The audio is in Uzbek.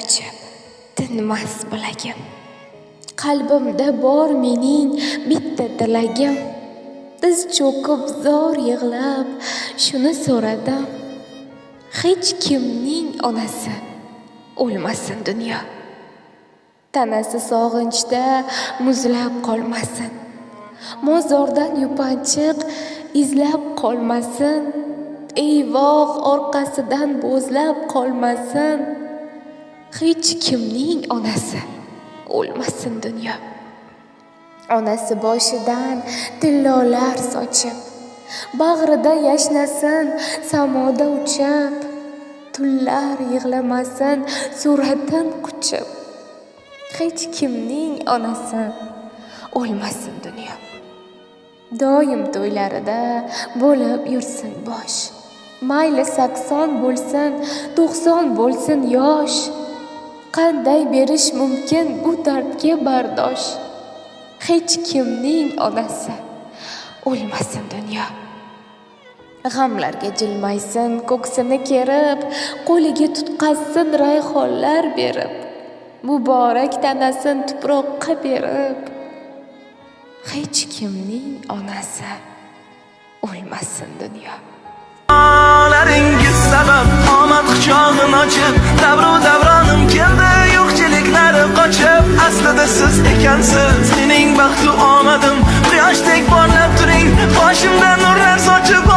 sochib tinmas bilagim. Qalbimda bor mening bitta tilagim. Tiz cho'kib zor yig'lab shuni so'radim. Hech kimning onasi o'lmasin dunyo. Tanasi sog'inchda muzlab qolmasin. Mozordan yupanchiq izlab qolmasin. Eyvoh orqasidan bo'zlab qolmasin. Hech kimning onasi o'lmasin dunyo. Onasi boshidan tillolar sochib, bag'rida yashnasin samoda uchib. Tullar yig'lamasin suratin quchib. Hech kimning onasi o'lmasin dunyo. Doim to'ylarida bo'lib yursin bosh. Mayli 80 bo'lsin, 90 bo'lsin yosh. Qanday berish mumkin bu dardga bardosh? Hech kimning onasi o'lmasin dunyo. G'amlarga jilmaysin ko'ksini kerib, qo'liga tutqazsin rayhonlar berib. Muborak tanasin tuproqqa berib. Hech kimning onasi o'lmasin dunyo. Laringiz sabab omad quchog'ini ochib, davru davronim keldi yo'qchiliklari qochib. Aslida siz ekansiz mening baxtu omadim. Quyoshdek porlab turing, boshimda nurlar sochib.